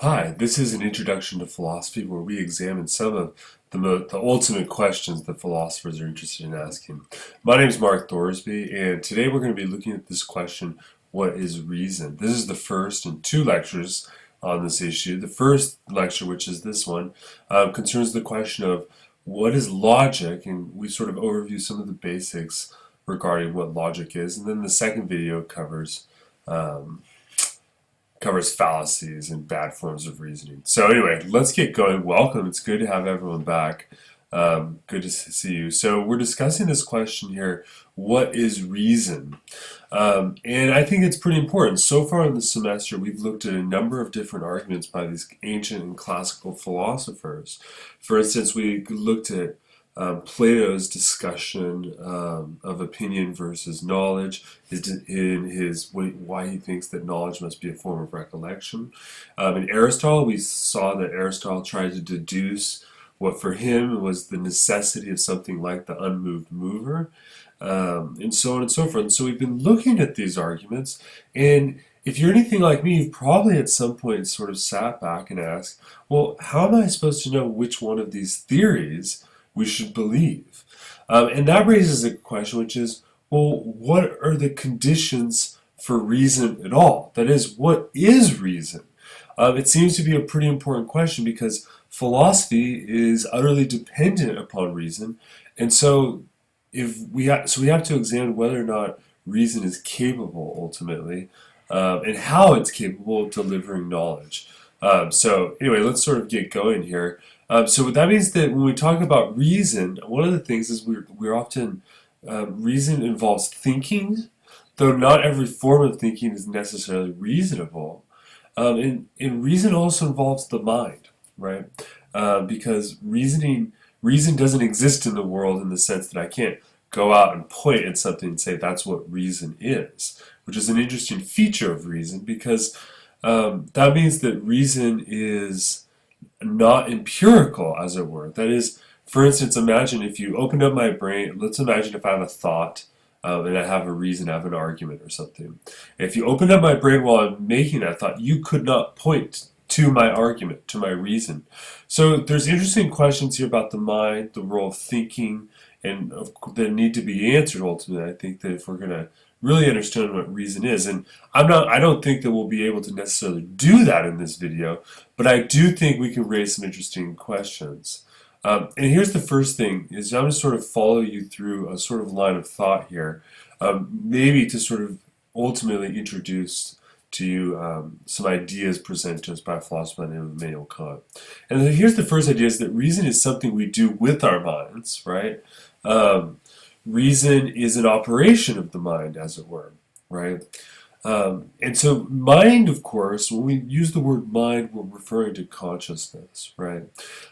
Hi, this is an introduction to philosophy where we examine some of the ultimate questions that philosophers are interested in asking. My name is Mark Thorsby, and today we're going to be looking at this question, what is reason? This is the first in two lectures on this issue. The first lecture, which is this one, concerns the question of what is logic, and we sort of overview some of the basics regarding what logic is, and then the second video um, covers fallacies and bad forms of reasoning. So anyway, let's get going. Welcome. It's good to have everyone back. Good to see you. So we're discussing this question here, what is reason? And I think it's pretty important. So far in the semester, we've looked at a number of different arguments by these ancient and classical philosophers. For instance, we looked at Plato's discussion of opinion versus knowledge, why he thinks that knowledge must be a form of recollection. In Aristotle, we saw that Aristotle tried to deduce what for him was the necessity of something like the unmoved mover, and so on and so forth. And so we've been looking at these arguments, and if you're anything like me, you've probably at some point sort of sat back and asked, well, how am I supposed to know which one of these theories we should believe? And that raises a question, which is, well, what are the conditions for reason at all? That is, what is reason? It seems to be a pretty important question because philosophy is utterly dependent upon reason, and so we have to examine whether or not reason is capable ultimately, and how it's capable of delivering knowledge. So anyway, let's sort of get going here. So that means that when we talk about reason, one of the things is we're often reason involves thinking, though not every form of thinking is necessarily reasonable. And reason also involves the mind, right? Because reason doesn't exist in the world in the sense that I can't go out and point at something and say that's what reason is, which is an interesting feature of reason because that means that reason is not empirical, as it were. That is, for instance, imagine if you opened up my brain, let's imagine if I have a thought and I have a reason, I have an argument or something. If you opened up my brain while I'm making that thought, you could not point to my argument, to my reason. So there's interesting questions here about the mind, the role of thinking, and that need to be answered ultimately. I think that if we're going to really understand what reason is, and I don't think that we'll be able to necessarily do that in this video, but I do think we can raise some interesting questions. And here's the first thing, is I'm going to sort of follow you through a sort of line of thought here, maybe to sort of ultimately introduce to you some ideas presented to us by a philosopher by the name of Immanuel Kant. And here's the first idea, is that reason is something we do with our minds, right? Reason is an operation of the mind, as it were, right? And so mind, of course, when we use the word mind, we're referring to consciousness, right?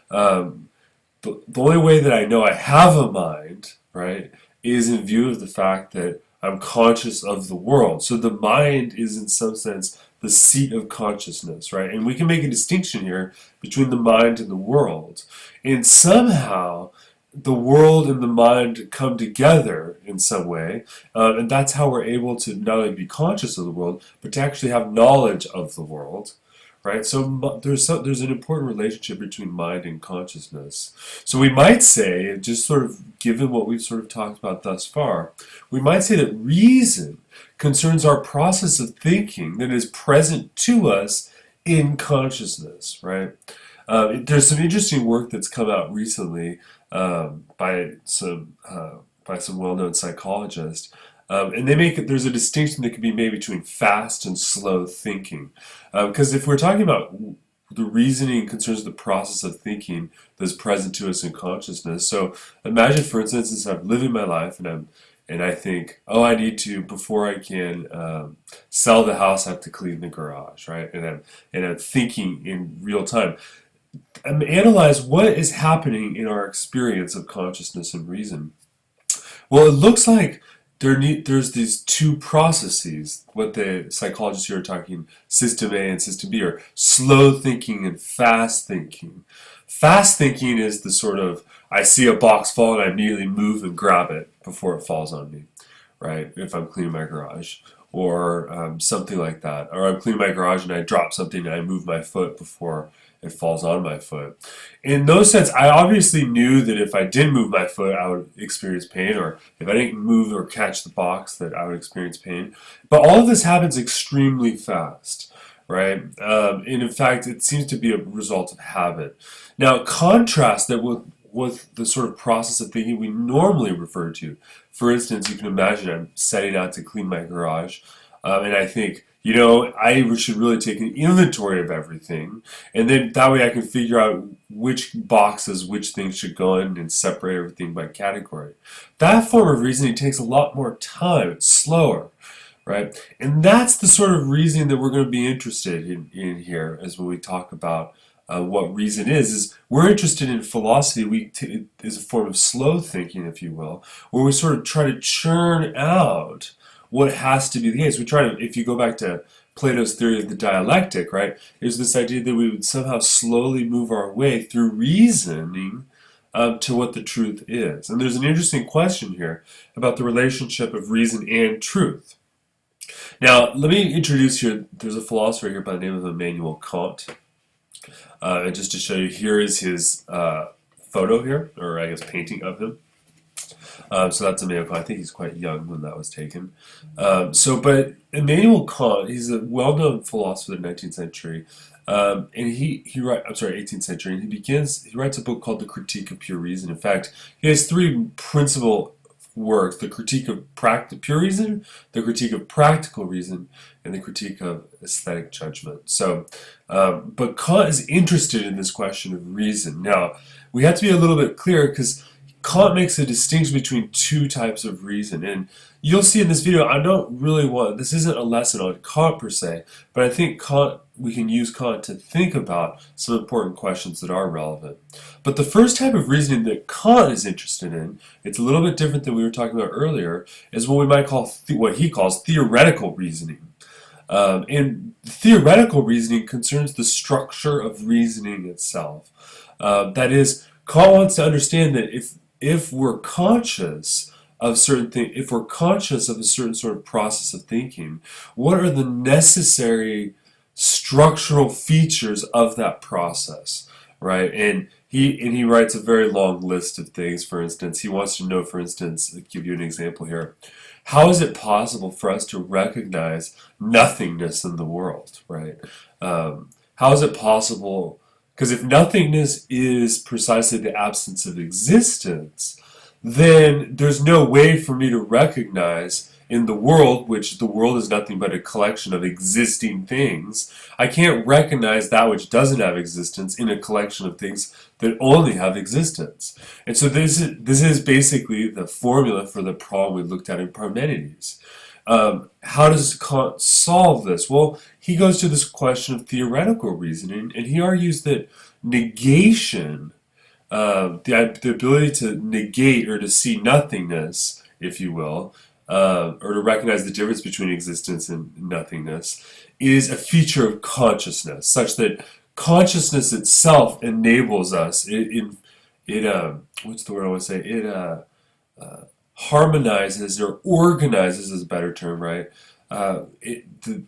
The only way that I know I have a mind, right, is in view of the fact that I'm conscious of the world. So the mind is in some sense the seat of consciousness, right? And we can make a distinction here between the mind and the world. And somehow the world and the mind come together in some way, and that's how we're able to not only be conscious of the world, but to actually have knowledge of the world. Right, so there's an important relationship between mind and consciousness. So we might say, just sort of given what we've sort of talked about thus far, we might say that reason concerns our process of thinking that is present to us in consciousness. Right, there's some interesting work that's come out recently by some well-known psychologists. And there's a distinction that can be made between fast and slow thinking. Because if we're talking about the reasoning concerns the process of thinking that's present to us in consciousness. So imagine, for instance, as I'm living my life and I think, oh, I need to, before I can sell the house, I have to clean the garage, right? And I'm thinking in real time. Analyze what is happening in our experience of consciousness and reason. Well, it looks like there's these two processes, what the psychologists here are talking, system A and system B, are slow thinking and fast thinking. Fast thinking is the sort of, I see a box fall and I immediately move and grab it before it falls on me, right, if I'm cleaning my garage. or something like that. Or I'm cleaning my garage and I drop something and I move my foot before it falls on my foot. In those sense, I obviously knew that if I didn't move my foot, I would experience pain, or if I didn't move or catch the box, that I would experience pain. But all of this happens extremely fast, right? And in fact, it seems to be a result of habit. Now, contrast that with the sort of process of thinking we normally refer to. For instance, you can imagine I'm setting out to clean my garage, and I think, I should really take an inventory of everything, and then that way I can figure out which boxes, which things should go in, and separate everything by category. That form of reasoning takes a lot more time. It's slower, right? And that's the sort of reasoning that we're going to be interested in here, as when we talk about what reason is we're interested in philosophy. It is a form of slow thinking, if you will, where we sort of try to churn out what has to be the case. We try to, if you go back to Plato's theory of the dialectic, right, there's this idea that we would somehow slowly move our way through reasoning to what the truth is. And there's an interesting question here about the relationship of reason and truth. Now, let me introduce here, there's a philosopher here by the name of Immanuel Kant. And just to show you, here is his photo here, or I guess painting of him. So that's Immanuel Kant. I think he's quite young when that was taken. But Immanuel Kant, he's a well-known philosopher of the 19th century. And he writes, 18th century, and he writes a book called The Critique of Pure Reason. In fact, he has three principal works: the critique of pure reason, the critique of practical reason, and the critique of aesthetic judgment. So, but Kant is interested in this question of reason. Now, we have to be a little bit clear, because Kant makes a distinction between two types of reason, and you'll see in this video, I don't really this isn't a lesson on Kant per se, but I think we can use Kant to think about some important questions that are relevant. But the first type of reasoning that Kant is interested in, it's a little bit different than we were talking about earlier, is what we might call, what he calls theoretical reasoning. And theoretical reasoning concerns the structure of reasoning itself. That is, Kant wants to understand that if we're conscious of certain things, if we're conscious of a certain sort of process of thinking, what are the necessary structural features of that process, right? And he writes a very long list of things. For instance, he wants to know, for instance, I'll give you an example here. How is it possible for us to recognize nothingness in the world, right? How is it possible? Because if nothingness is precisely the absence of existence, then there's no way for me to recognize in the world, which the world is nothing but a collection of existing things. I can't recognize that which doesn't have existence in a collection of things that only have existence. And so this is basically the formula for the problem we looked at in Parmenides. How does Kant solve this? Well, he goes to this question of theoretical reasoning, and he argues that negation, the ability to negate or to see nothingness, if you will, or to recognize the difference between existence and nothingness, is a feature of consciousness, such that consciousness itself enables us. What's the word I want to say? It harmonizes or organizes is a better term, right?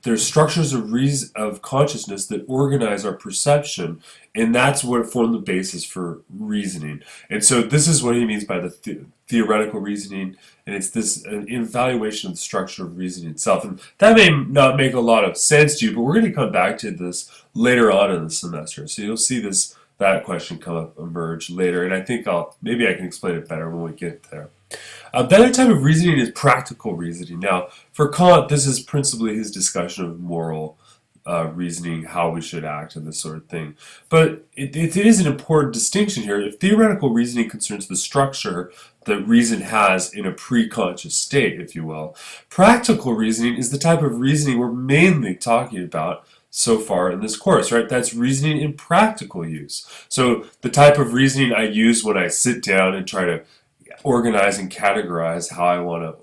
There's structures of consciousness that organize our perception, and that's what form the basis for reasoning. And so this is what he means by the theoretical reasoning, and it's this evaluation of the structure of reasoning itself. And that may not make a lot of sense to you, but we're going to come back to this later on in the semester. So you'll see that question emerge later, and I think maybe I can explain it better when we get there. The other type of reasoning is practical reasoning. Now, for Kant, this is principally his discussion of moral reasoning, how we should act, and this sort of thing. But it is an important distinction here. If theoretical reasoning concerns the structure that reason has in a pre-conscious state, if you will, practical reasoning is the type of reasoning we're mainly talking about so far in this course, right? That's reasoning in practical use. So the type of reasoning I use when I sit down and try to organize and categorize how I want to,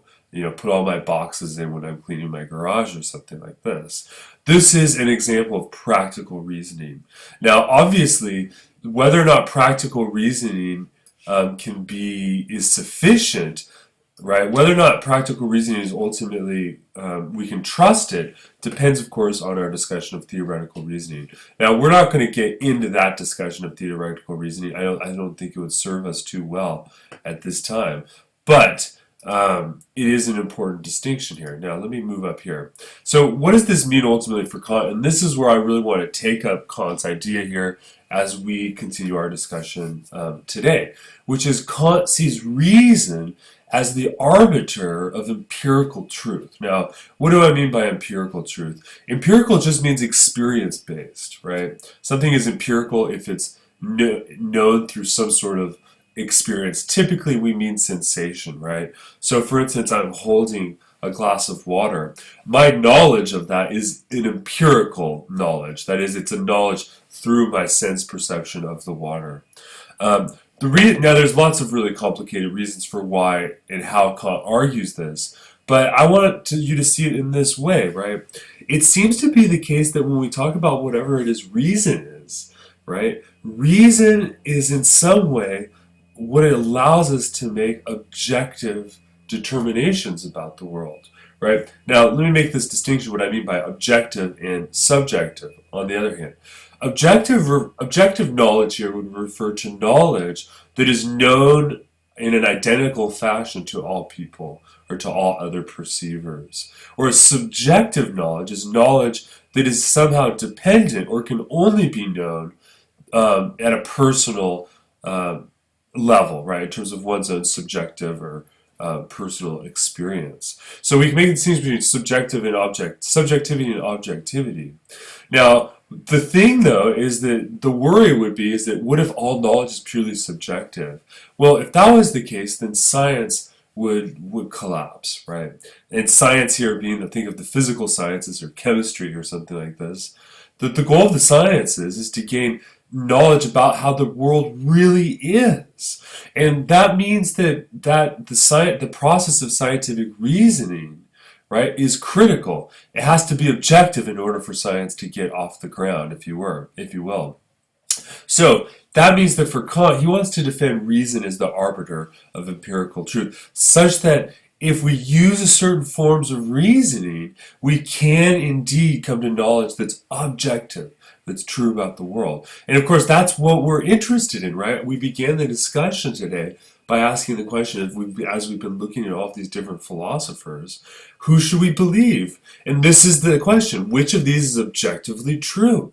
put all my boxes in when I'm cleaning my garage or something like this. This is an example of practical reasoning. Now, obviously, whether or not practical reasoning is sufficient right? Whether or not practical reasoning is ultimately, we can trust it, depends, of course, on our discussion of theoretical reasoning. Now, we're not going to get into that discussion of theoretical reasoning. I don't think it would serve us too well at this time. But it is an important distinction here. Now, let me move up here. So, what does this mean ultimately for Kant? And this is where I really want to take up Kant's idea here as we continue our discussion today, which is Kant sees reason as the arbiter of empirical truth. Now, what do I mean by empirical truth? Empirical just means experience-based, right? Something is empirical if it's known through some sort of experience. Typically, we mean sensation, right? So, for instance, I'm holding a glass of water. My knowledge of that is an empirical knowledge. That is, it's a knowledge through my sense perception of the water. Now, there's lots of really complicated reasons for why and how Kant argues this, but I want you to see it in this way, right? It seems to be the case that when we talk about whatever it is reason is, right? Reason is in some way what it allows us to make objective determinations about the world, right? Now, let me make this distinction, what I mean by objective and subjective, on the other hand. Objective knowledge here would refer to knowledge that is known in an identical fashion to all people or to all other perceivers. Whereas subjective knowledge is knowledge that is somehow dependent or can only be known at a personal level, right, in terms of one's own subjective or personal experience. So we can make the distinction between subjectivity and objectivity. Now, the thing, though, is that the worry would be is that what if all knowledge is purely subjective? Well, if that was the case, then science would collapse, right? And science here being, think of the physical sciences or chemistry or something like this, that the goal of the sciences is to gain knowledge about how the world really is. And that means that the process of scientific reasoning, right, is critical. It has to be objective in order for science to get off the ground, if you will. So that means that for Kant, he wants to defend reason as the arbiter of empirical truth, such that if we use certain forms of reasoning, we can indeed come to knowledge that's objective, that's true about the world. And of course, that's what we're interested in, right? We began the discussion today by asking the question, as we've been looking at all of these different philosophers, who should we believe? And this is the question, which of these is objectively true?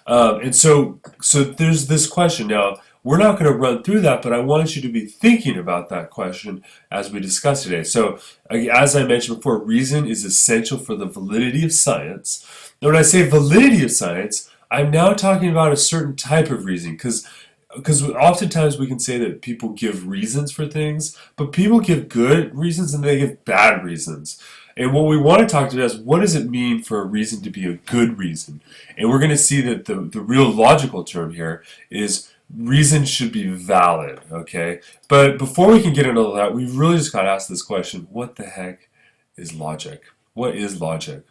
And so there's this question. Now, we're not going to run through that, but I want you to be thinking about that question as we discuss today. So, as I mentioned before, reason is essential for the validity of science. Now, when I say validity of science, I'm now talking about a certain type of reasoning, because oftentimes we can say that people give reasons for things, but people give good reasons and they give bad reasons. And what we want to talk about is, what does it mean for a reason to be a good reason? And we're going to see that the real logical term here is reason should be valid, okay? But before we can get into all that, we've really just got to ask this question, what the heck is logic? What is logic?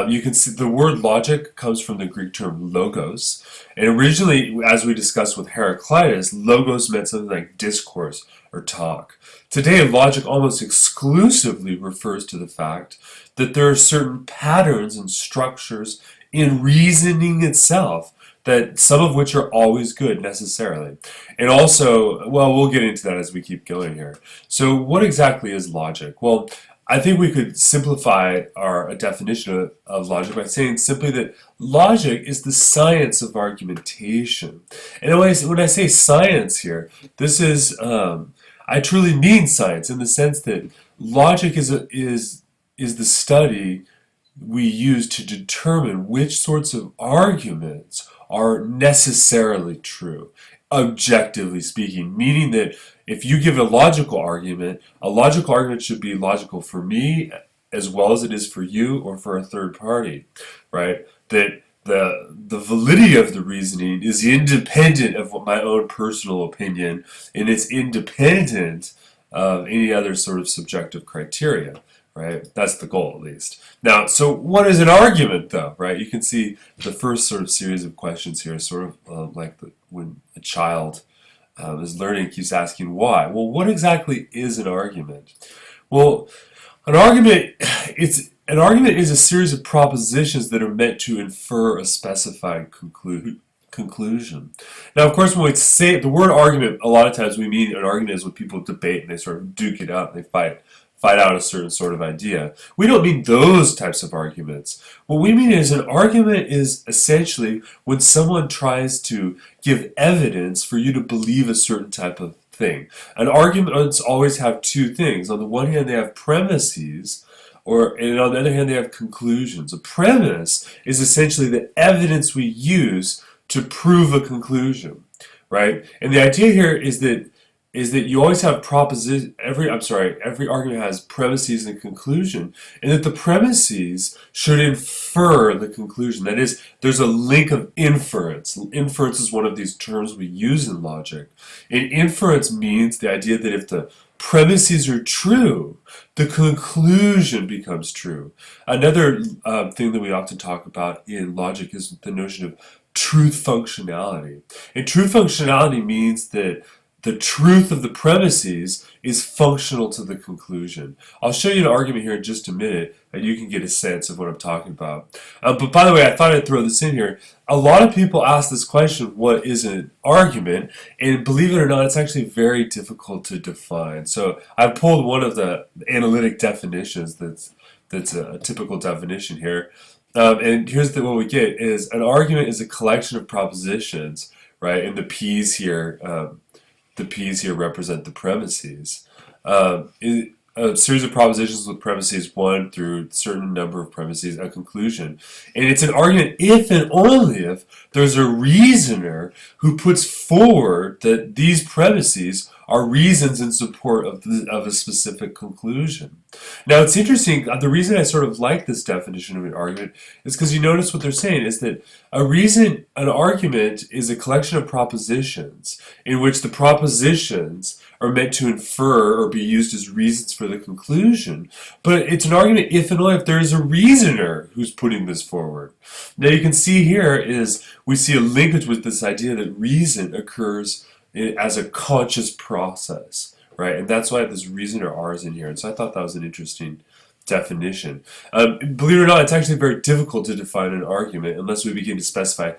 You can see the word logic comes from the Greek term logos. And originally, as we discussed with Heraclitus, logos meant something like discourse or talk. Today, logic almost exclusively refers to the fact that there are certain patterns and structures in reasoning itself, that some of which are always good necessarily. And also, well, we'll get into that as we keep going here. So what exactly is logic? Well, I think we could simplify our definition of logic by saying simply that logic is the science of argumentation. And when I say science here, this is, I truly mean science in the sense that logic is the study we use to determine which sorts of arguments are necessarily true, objectively speaking, meaning that if you give a logical argument should be logical for me as well as it is for you or for a third party, right? That the validity of the reasoning is independent of my own personal opinion, and it's independent of any other sort of subjective criteria, right? That's the goal, at least. Now, so what is an argument, though, right? You can see the first sort of series of questions here, sort of like when a child is learning, keeps asking why. Well, what exactly is an argument? Well, an argument, an argument is a series of propositions that are meant to infer a specified conclusion. Now, of course, when we say the word argument, a lot of times we mean an argument is when people debate and they sort of duke it out, and they fight out a certain sort of idea. We don't mean those types of arguments. What we mean is an argument is essentially when someone tries to give evidence for you to believe a certain type of thing. And arguments always have two things. On the one hand, they have premises, and on the other hand, they have conclusions. A premise is essentially the evidence we use to prove a conclusion, right? And the idea here is that you always have every argument has premises and conclusion, and that the premises should infer the conclusion. That is, there's a link of inference. Inference is one of these terms we use in logic. And inference means the idea that if the premises are true, the conclusion becomes true. Another thing that we often talk about in logic is the notion of truth functionality. And truth functionality means that the truth of the premises is functional to the conclusion. I'll show you an argument here in just a minute, and you can get a sense of what I'm talking about. But by the way, I thought I'd throw this in here. A lot of people ask this question, what is an argument? And believe it or not, it's actually very difficult to define. So I've pulled one of the analytic definitions that's a typical definition here. And here's what we get is an argument is a collection of propositions, right? And the P's here represent the premises. A series of propositions with premises 1 through a certain number of premises, a conclusion. And it's an argument if and only if there's a reasoner who puts forward that these premises are reasons in support of a specific conclusion. Now it's interesting, the reason I sort of like this definition of an argument is because you notice what they're saying is that an argument is a collection of propositions in which the propositions are meant to infer or be used as reasons for the conclusion, but it's an argument if and only if there is a reasoner who's putting this forward. Now you can see here is we see a linkage with this idea that reason occurs as a conscious process, right? And that's why this reasoner R is in here. And so I thought that was an interesting definition. Believe it or not, it's actually very difficult to define an argument unless we begin to specify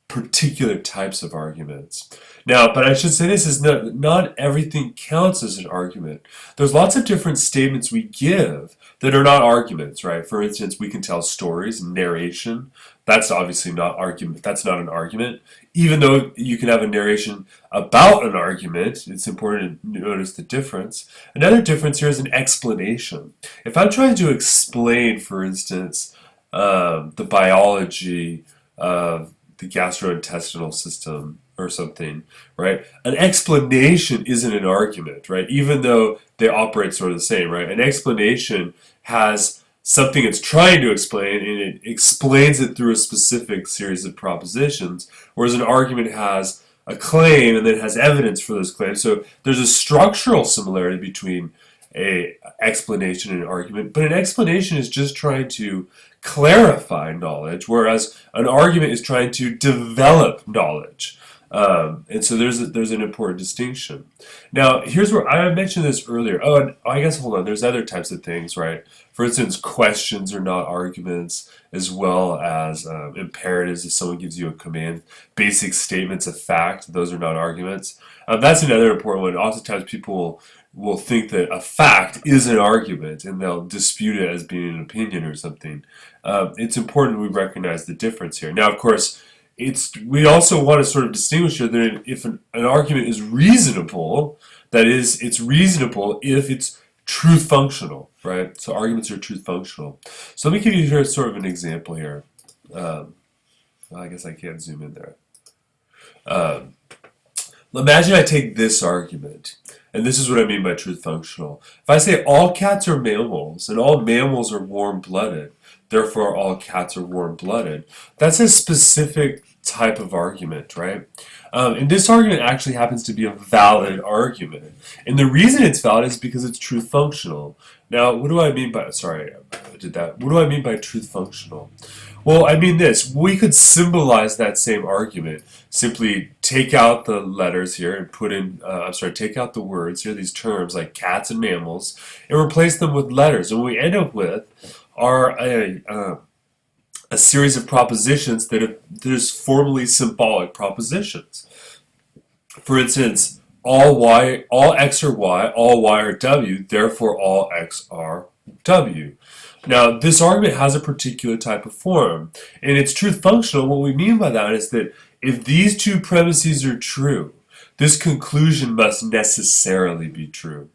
particular types of arguments. Now, but I should say this is not everything counts as an argument. There's lots of different statements we give that are not arguments, right? For instance, we can tell stories, narration. That's obviously not argument. That's not an argument. Even though you can have a narration about an argument, it's important to notice the difference. Another difference here is an explanation. If I'm trying to explain, for instance, the biology of the gastrointestinal system or something, right? An explanation isn't an argument, right? Even though they operate sort of the same, right? An explanation has something it's trying to explain, and it explains it through a specific series of propositions, whereas an argument has a claim and then has evidence for those claims. So there's a structural similarity between an explanation and an argument, but an explanation is just trying to clarify knowledge, whereas an argument is trying to develop knowledge. And so there's an important distinction. Now, here's where I mentioned this earlier. Oh, and I guess, hold on, there's other types of things, right? For instance, questions are not arguments, as well as imperatives if someone gives you a command. Basic statements of fact, those are not arguments. That's another important one. Oftentimes people will think that a fact is an argument, and they'll dispute it as being an opinion or something. It's important we recognize the difference here. Now, of course, we also want to sort of distinguish here that if an argument is reasonable, that is, it's reasonable if it's truth functional, right? So arguments are truth functional. So let me give you here sort of an example here. Well, I guess I can't zoom in there. Imagine I take this argument, and this is what I mean by truth functional. If I say all cats are mammals, and all mammals are warm-blooded, therefore all cats are warm-blooded, that's a specific type of argument, right? And this argument actually happens to be a valid argument. And the reason it's valid is because it's truth functional. Now, what do I mean by, sorry, I did that. What do I mean by truth functional? Well, I mean this. We could symbolize that same argument. Simply take out the letters here and put in, take out the words here, these terms like cats and mammals, and replace them with letters. And what we end up with are a series of propositions that are there's formally symbolic propositions. For instance, all x are y, all y are w, therefore all x are w. Now, this argument has a particular type of form, and it's truth functional. What we mean by that is that if these two premises are true, this conclusion must necessarily be true.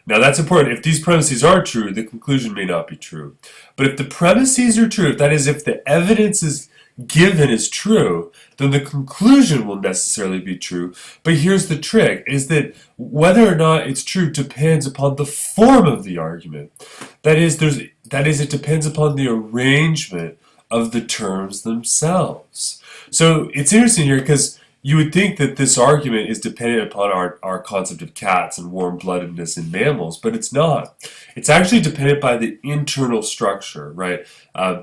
Now, that's important. If these premises are true, the conclusion may not be true. But if the premises are true, that is, if the evidence is given is true, then the conclusion will necessarily be true. But here's the trick, is that whether or not it's true depends upon the form of the argument. That is, it depends upon the arrangement of the terms themselves. So it's interesting here because you would think that this argument is dependent upon our concept of cats and warm-bloodedness in mammals, but it's not. It's actually dependent by the internal structure, right?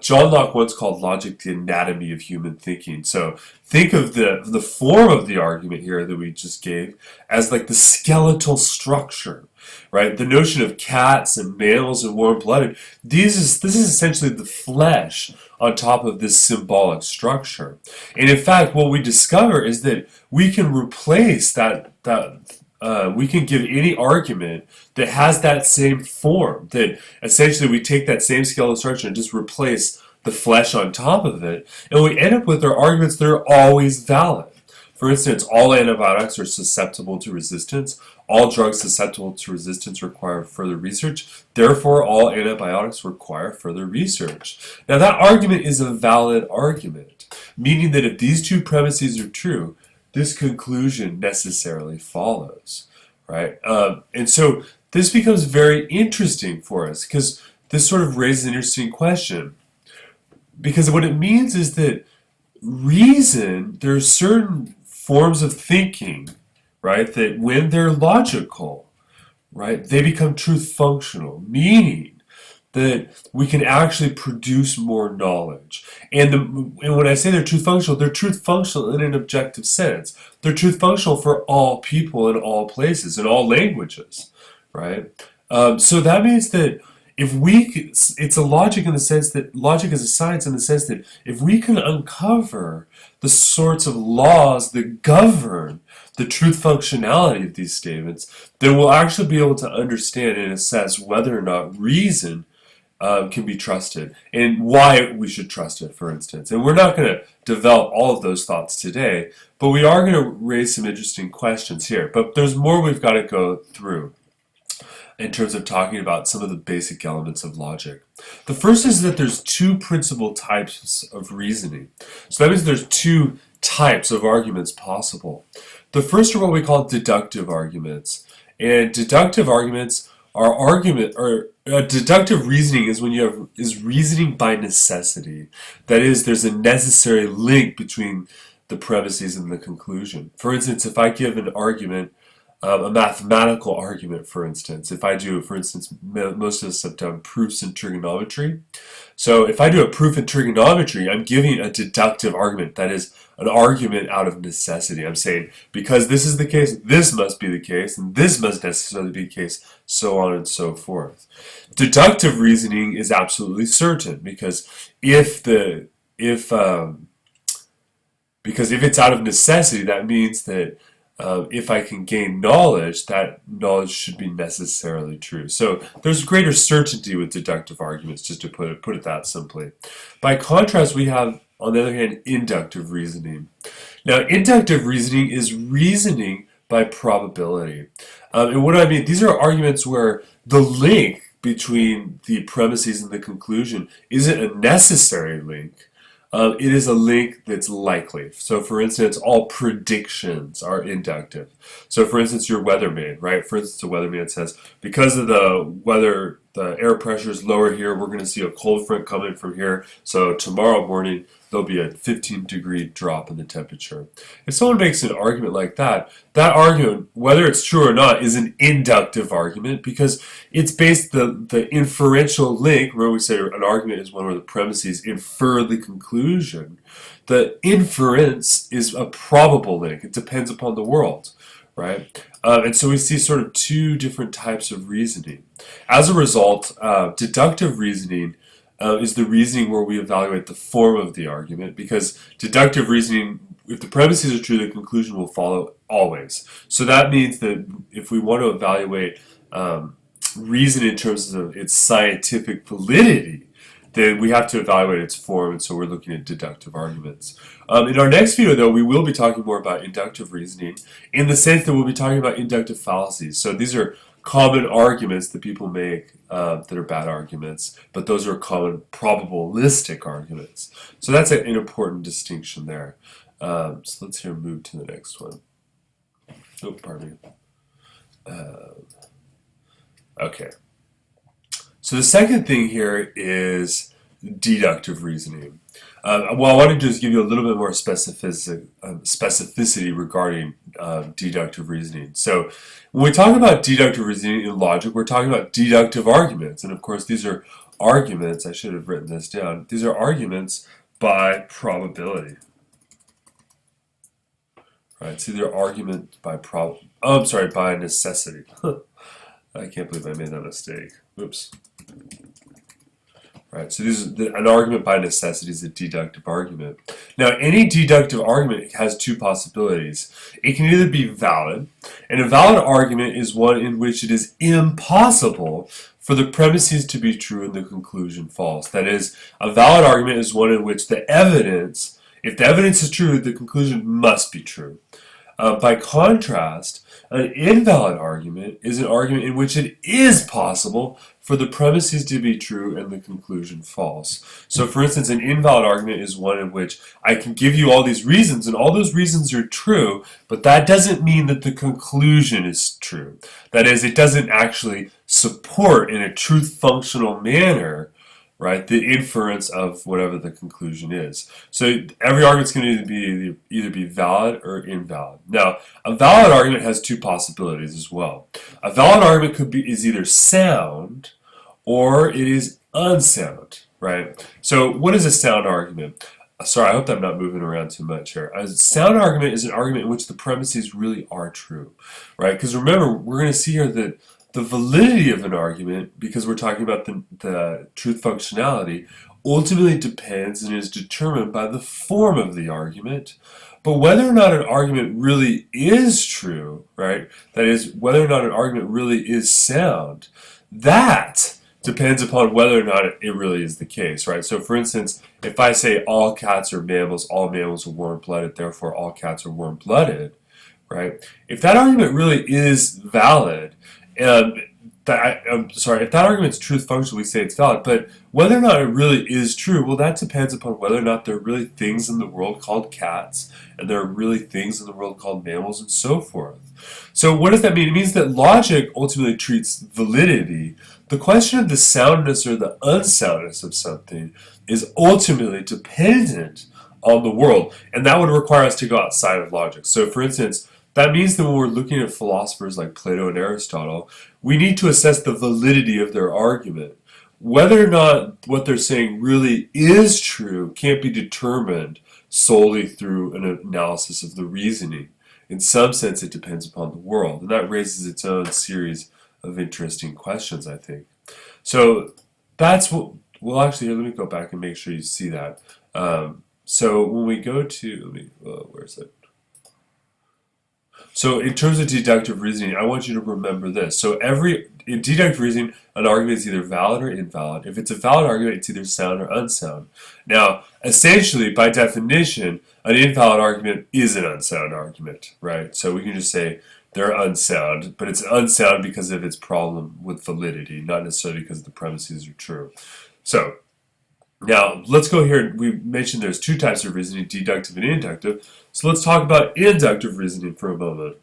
John Locke once called logic the anatomy of human thinking. So think of the form of the argument here that we just gave as like the skeletal structure, right? The notion of cats and mammals and warm-blooded, this is essentially the flesh on top of this symbolic structure. And in fact, what we discover is that we can replace we can give any argument that has that same form, that essentially we take that same skeletal structure and just replace the flesh on top of it, and we end up with our arguments that are always valid. For instance, all antibiotics are susceptible to resistance. All drugs susceptible to resistance require further research. Therefore, all antibiotics require further research. Now, that argument is a valid argument, meaning that if these two premises are true, this conclusion necessarily follows, right? And so this becomes very interesting for us because this sort of raises an interesting question. Because what it means is that reason, there are certain forms of thinking, right, that when they're logical, right, they become truth functional, meaning that we can actually produce more knowledge. And when I say they're truth functional in an objective sense. They're truth functional for all people in all places, in all languages, right? So that means that it's a logic in the sense that logic is a science in the sense that if we can uncover the sorts of laws that govern the truth functionality of these statements, then we'll actually be able to understand and assess whether or not reason can be trusted and why we should trust it, for instance. And we're not going to develop all of those thoughts today, but we are going to raise some interesting questions here. But there's more we've got to go through in terms of talking about some of the basic elements of logic. The first is that there's two principal types of reasoning. So that means there's two types of arguments possible. The first are what we call deductive arguments. And deductive arguments are deductive reasoning is when is reasoning by necessity. That is, there's a necessary link between the premises and the conclusion. For instance, if I give an argument, a mathematical argument, for instance. If I do, for instance, most of us have done proofs in trigonometry. So if I do a proof in trigonometry, I'm giving a deductive argument. That is an argument out of necessity. I'm saying, because this is the case, this must be the case, and this must necessarily be the case, so on and so forth. Deductive reasoning is absolutely certain, because if it's out of necessity, that means that if I can gain knowledge, that knowledge should be necessarily true. So there's greater certainty with deductive arguments, just to put it that simply. By contrast, we have, on the other hand, inductive reasoning. Now, inductive reasoning is reasoning by probability. And what do I mean? These are arguments where the link between the premises and the conclusion isn't a necessary link. It is a link that's likely. So, for instance, all predictions are inductive. So, for instance, your weatherman, right? For instance, a weatherman says, because of the weather the air pressure is lower here. We're going to see a cold front coming from here. So tomorrow morning, there'll be a 15-degree drop in the temperature. If someone makes an argument like that, that argument, whether it's true or not, is an inductive argument because it's based the inferential link. Remember we said an argument is one where the premises infer the conclusion. The inference is a probable link. It depends upon the world, right? And so we see sort of two different types of reasoning. As a result, deductive reasoning is the reasoning where we evaluate the form of the argument, because deductive reasoning, if the premises are true, the conclusion will follow always. So that means that if we want to evaluate reason in terms of its scientific validity, then we have to evaluate its form, and so we're looking at deductive arguments. In our next video, though, we will be talking more about inductive reasoning in the sense that we'll be talking about inductive fallacies. So these are common arguments that people make that are bad arguments, but those are common probabilistic arguments. So that's an important distinction there. So let's here move to the next one. Oh, pardon me. Okay. So the second thing here is deductive reasoning. Well, I want to just give you a little bit more specificity regarding deductive reasoning. So when we talk about deductive reasoning in logic, we're talking about deductive arguments. And of course, these are arguments. I should have written this down. These are arguments by probability. Right, so they're argument by by necessity. I can't believe I made that mistake. Oops. Right, so an argument by necessity is a deductive argument. Now, any deductive argument has two possibilities. It can either be valid, and a valid argument is one in which it is impossible for the premises to be true and the conclusion false. That is, a valid argument is one in which the evidence, if the evidence is true, the conclusion must be true. By contrast, an invalid argument is an argument in which it is possible for the premises to be true and the conclusion false. So for instance, an invalid argument is one in which I can give you all these reasons and all those reasons are true, but that doesn't mean that the conclusion is true. That is, it doesn't actually support in a truth functional manner, right, the inference of whatever the conclusion is. So every argument's going to either be valid or invalid. Now, a valid argument has two possibilities as well. A valid argument is either sound or it is unsound, right? So what is a sound argument? Sorry, I hope I'm not moving around too much here. A sound argument is an argument in which the premises really are true, right? Because remember, we're going to see here that the validity of an argument, because we're talking about the truth functionality, ultimately depends and is determined by the form of the argument. But whether or not an argument really is true, right, that is, whether or not an argument really is sound, that depends upon whether or not it really is the case, right? So for instance, if I say all cats are mammals are warm-blooded, therefore all cats are warm-blooded, right? If that argument really is valid, if that argument's truth function, we say it's valid, but whether or not it really is true, well, that depends upon whether or not there are really things in the world called cats, and there are really things in the world called mammals, and so forth. So what does that mean? It means that logic ultimately treats validity. The question of the soundness or the unsoundness of something is ultimately dependent on the world, and that would require us to go outside of logic. So for instance, that means that when we're looking at philosophers like Plato and Aristotle, we need to assess the validity of their argument. Whether or not what they're saying really is true can't be determined solely through an analysis of the reasoning. In some sense, it depends upon the world, and that raises its own series of interesting questions, I think. So that's what, well, actually, here, let me go back and make sure you see that. So when we go to, where is it? So in terms of deductive reasoning, I want you to remember this. So in deductive reasoning, an argument is either valid or invalid. If it's a valid argument, it's either sound or unsound. Now, essentially, by definition, an invalid argument is an unsound argument, right? So we can just say they're unsound, but it's unsound because of its problem with validity, not necessarily because the premises are true. So now, let's go here. We mentioned there's two types of reasoning, deductive and inductive. So let's talk about inductive reasoning for a moment.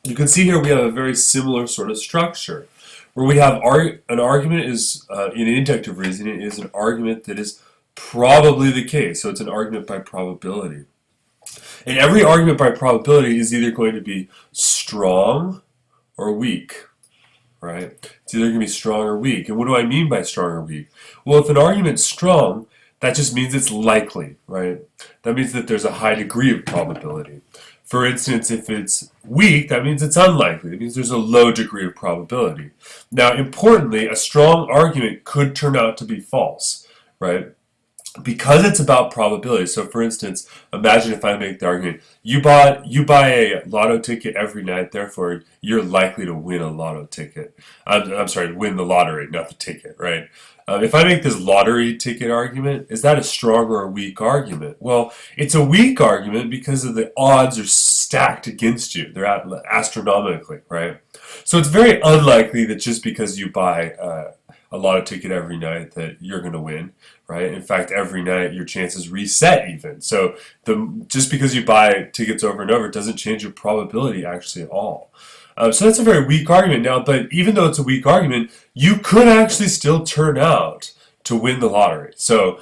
You can see here we have a very similar sort of structure. where we have an argument is, in inductive reasoning, is an argument that is probably the case. So it's an argument by probability. And every argument by probability is either going to be strong or weak, right? It's either going to be strong or weak. And what do I mean by strong or weak? Well, if an argument's strong, that just means it's likely, right? That means that there's a high degree of probability. For instance, if it's weak, that means it's unlikely. It means there's a low degree of probability. Now, importantly, a strong argument could turn out to be false, right? Because it's about probability. So for instance, imagine if I make the argument, you buy a lotto ticket every night, therefore you're likely to win a lotto ticket. I'm sorry, win the lottery, not the ticket, right? If I make this lottery ticket argument, is that a strong or a weak argument? Well, it's a weak argument because of the odds are stacked against you. They're astronomically, right? So it's very unlikely that just because you buy a lotto ticket every night that you're going to win, right? In fact, every night your chances reset even. So just because you buy tickets over and over doesn't change your probability actually at all. So that's a very weak argument now, but even though it's a weak argument, you could actually still turn out to win the lottery. So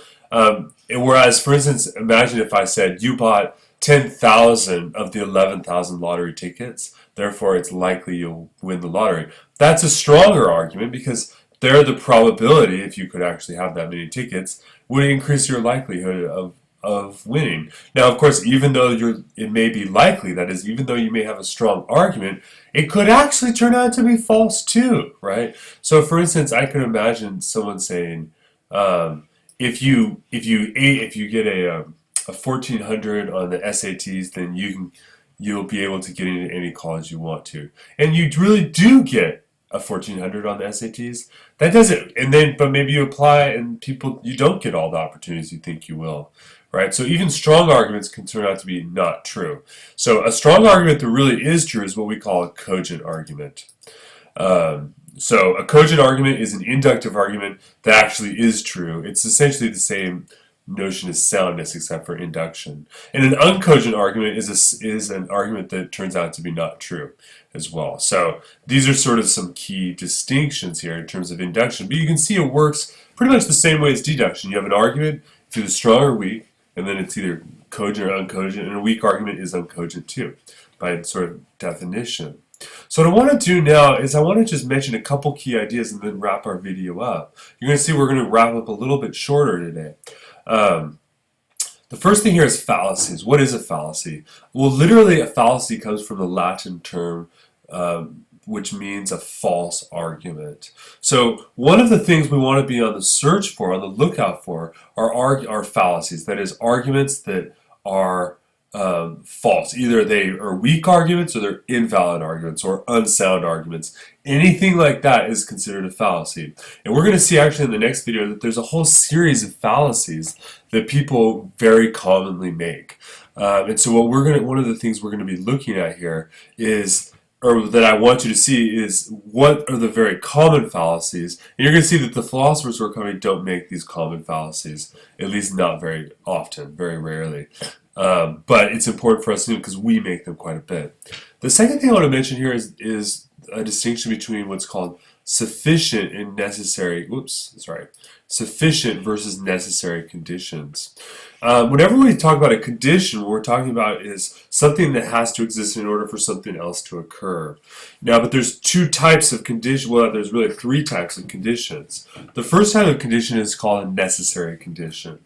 whereas, for instance, imagine if I said you bought 10,000 of the 11,000 lottery tickets, therefore it's likely you'll win the lottery. That's a stronger argument because there the probability, if you could actually have that many tickets, would increase your likelihood of winning. Now, of course, even though it may be likely, that is, even though you may have a strong argument, it could actually turn out to be false too, right? So, for instance, I could imagine someone saying, if you get a 1400 on the SATs, then you'll be able to get into any college you want to, and you really do get a 1400 on the SATs. That doesn't, but maybe you apply and you don't get all the opportunities you think you will, right? So even strong arguments can turn out to be not true. So a strong argument that really is true is what we call a cogent argument. So a cogent argument is an inductive argument that actually is true. It's essentially the same notion as soundness except for induction. And an uncogent argument is an argument that turns out to be not true as well. So these are sort of some key distinctions here in terms of induction. But you can see it works pretty much the same way as deduction. You have an argument, it's either strong or weak, and then it's either cogent or uncogent, and a weak argument is uncogent too, by sort of definition. So what I want to do now is I want to just mention a couple key ideas and then wrap our video up. You're going to see we're going to wrap up a little bit shorter today. The first thing here is fallacies. What is a fallacy? Well, literally a fallacy comes from the Latin term which means a false argument. So one of the things we want to be on the search for, on the lookout for, are fallacies. That is, arguments that are false. Either they are weak arguments or they're invalid arguments or unsound arguments. Anything like that is considered a fallacy. And we're going to see actually in the next video that there's a whole series of fallacies that people very commonly make. And so one of the things we're going to be looking at here is, or that I want you to see, is what are the very common fallacies. And you're going to see that the philosophers who are coming don't make these common fallacies, at least not very often, very rarely. But it's important for us to know because we make them quite a bit. The second thing I want to mention here is a distinction between what's called sufficient and necessary, sufficient versus necessary conditions. Whenever we talk about a condition, what we're talking about is something that has to exist in order for something else to occur. Now, but there's two types of condition. Well, there's really three types of conditions. The first type of condition is called a necessary condition.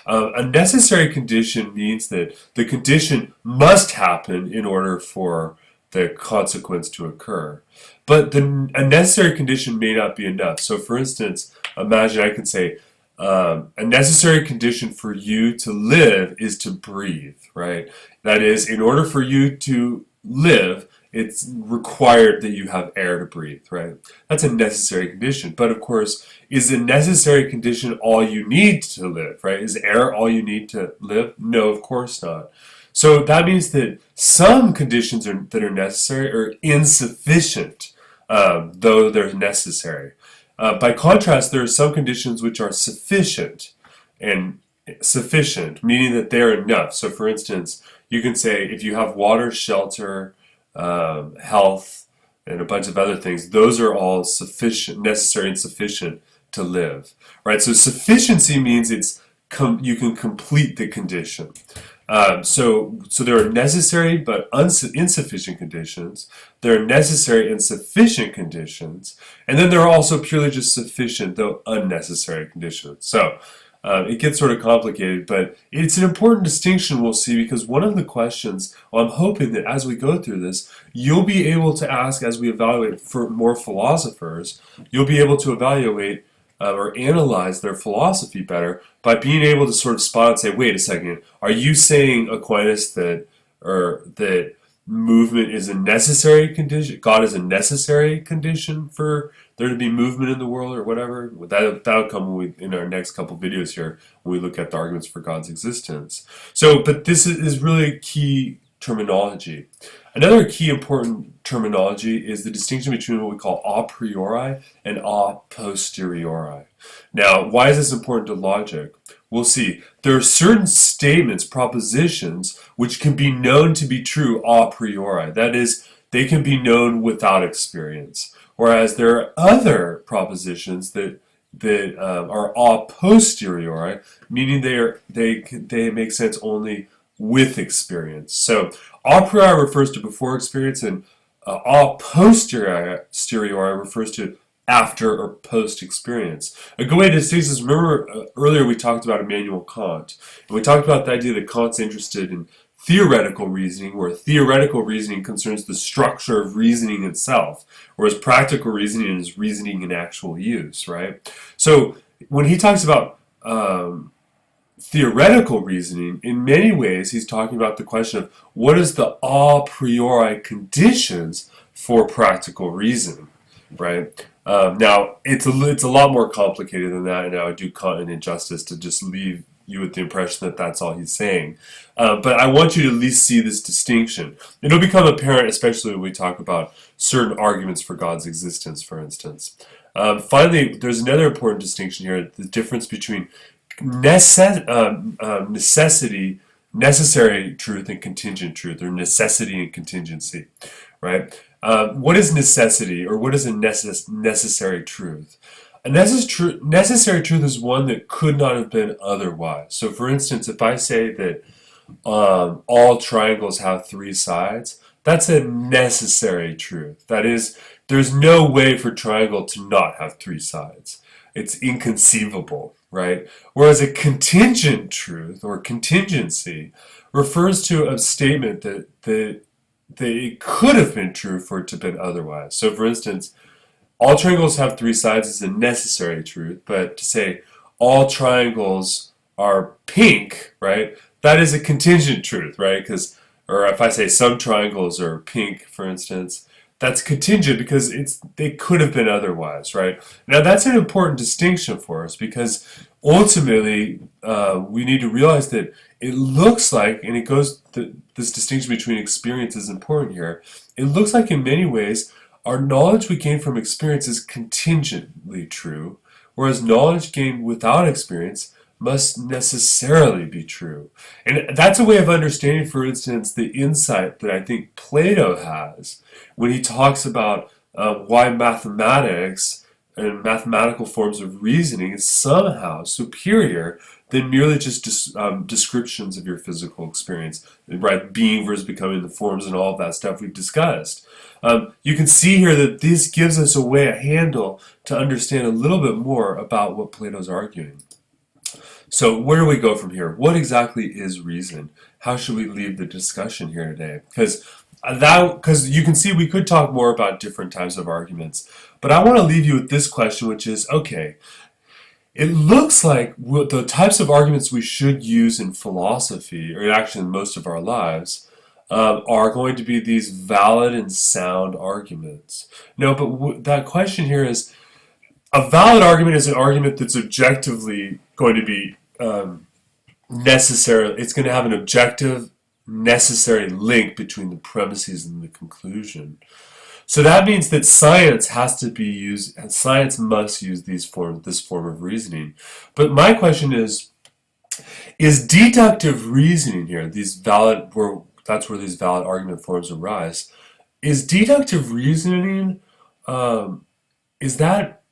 A necessary condition means that the condition must happen in order for the consequence to occur. But a necessary condition may not be enough. So for instance, imagine I could say, a necessary condition for you to live is to breathe, right? That is, in order for you to live, it's required that you have air to breathe, right? That's a necessary condition. But of course, is a necessary condition all you need to live, right? Is air all you need to live? No, of course not. So that means that some conditions that are necessary are insufficient, though they're necessary. By contrast, there are some conditions which are sufficient, and sufficient, meaning that they're enough. So for instance, you can say if you have water, shelter, health, and a bunch of other things, those are all sufficient, necessary and sufficient to live, right? So sufficiency means you can complete the condition. So there are necessary but insufficient conditions. There are necessary and sufficient conditions, and then there are also purely just sufficient though unnecessary conditions. So it gets sort of complicated, but it's an important distinction we'll see, because one of the questions, well, I'm hoping that as we go through this, you'll be able to ask, as we evaluate for more philosophers, you'll be able to evaluate or analyze their philosophy better by being able to sort of spot and say, wait a second, are you saying, Aquinas, that movement is a necessary condition, God is a necessary condition for there to be movement in the world, or whatever? That'll come in our next couple videos here, when we look at the arguments for God's existence. So, but this is really key terminology. Another key important terminology is the distinction between what we call a priori and a posteriori. Now, why is this important to logic? We'll see. There are certain statements, propositions, which can be known to be true a priori. That is, they can be known without experience. Whereas there are other propositions that are a posteriori, meaning they make sense only with experience. So a priori refers to before experience, and a posteriori refers to after or post experience. A good way to distinguish this, remember earlier we talked about Immanuel Kant, and we talked about the idea that Kant's interested in theoretical reasoning, where theoretical reasoning concerns the structure of reasoning itself, whereas practical reasoning is reasoning in actual use, right? So when he talks about theoretical reasoning, in many ways he's talking about the question of what is the a priori conditions for practical reasoning, right? Now it's a lot more complicated than that, and I would do Kant an injustice to just leave you with the impression that that's all he's saying. But I want you to at least see this distinction. It'll become apparent, especially when we talk about certain arguments for God's existence, for instance. Finally, there's another important distinction here, the difference between necessity, necessary truth, and contingent truth, or necessity and contingency, right? What is necessity, or what is a necessary truth? A necessary truth is one that could not have been otherwise. So for instance, if I say that all triangles have three sides, that's a necessary truth. That is, there's no way for a triangle to not have three sides. It's inconceivable, right? Whereas a contingent truth, or contingency, refers to a statement that it could have been true for it to have been otherwise. So for instance, all triangles have three sides is a necessary truth, but to say all triangles are pink, right, that is a contingent truth, right? Or if I say some triangles are pink, for instance, that's contingent because they could have been otherwise, right? Now that's an important distinction for us, because ultimately we need to realize that it looks like, and this distinction between experience is important here, it looks like in many ways our knowledge we gain from experience is contingently true, whereas knowledge gained without experience must necessarily be true. And that's a way of understanding, for instance, the insight that I think Plato has when he talks about why mathematics and mathematical forms of reasoning is somehow superior than merely just descriptions of your physical experience, right? Being versus becoming, the forms and all of that stuff we've discussed. You can see here that this gives us a handle to understand a little bit more about what Plato's arguing. So where do we go from here? What exactly is reason? How should we leave the discussion here today? Because you can see we could talk more about different types of arguments, but I want to leave you with this question, which is, okay, it looks like the types of arguments we should use in philosophy, or actually in most of our lives, are going to be these valid and sound arguments. No, but that question here is, a valid argument is an argument that's objectively going to be necessary. It's going to have an objective, necessary link between the premises and the conclusion. So that means that science has to be used, and science must use this form of reasoning. But my question is deductive reasoning here, that's where these valid argument forms arise, is deductive reasoning, um, is that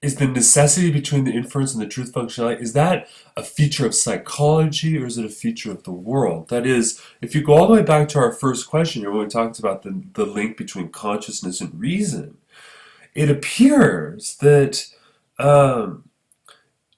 is the necessity between the inference and the truth functionality, is that a feature of psychology or is it a feature of the world? That is, if you go all the way back to our first question here when we talked about the link between consciousness and reason, it appears that um,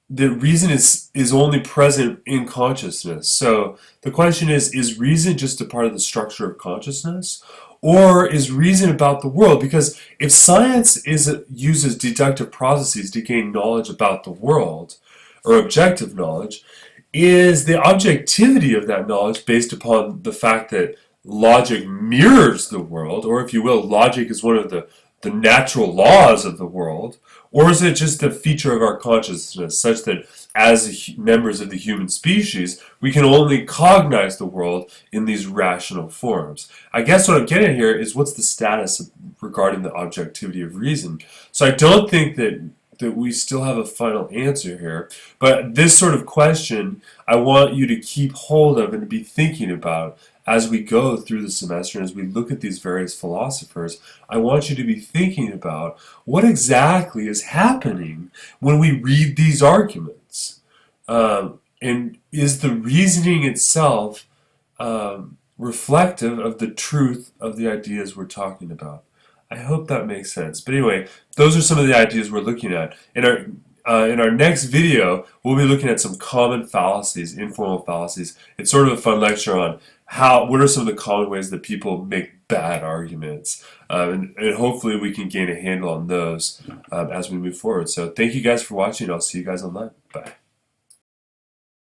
the reason is only present in consciousness. So the question is reason just a part of the structure of consciousness? Or is reason about the world? Because if science uses deductive processes to gain knowledge about the world, or objective knowledge, is the objectivity of that knowledge based upon the fact that logic mirrors the world, or if you will, logic is one of the natural laws of the world, or is it just a feature of our consciousness such that as members of the human species, we can only cognize the world in these rational forms? I guess what I'm getting at here is what's the status regarding the objectivity of reason? So I don't think that we still have a final answer here, but this sort of question I want you to keep hold of and to be thinking about as we go through the semester and as we look at these various philosophers. I want you to be thinking about what exactly is happening when we read these arguments. And is the reasoning itself reflective of the truth of the ideas we're talking about? I hope that makes sense. But anyway, those are some of the ideas we're looking at. In our next video, we'll be looking at some common fallacies, informal fallacies. It's sort of a fun lecture on what are some of the common ways that people make bad arguments. And hopefully we can gain a handle on those as we move forward. So thank you guys for watching. I'll see you guys online. Bye.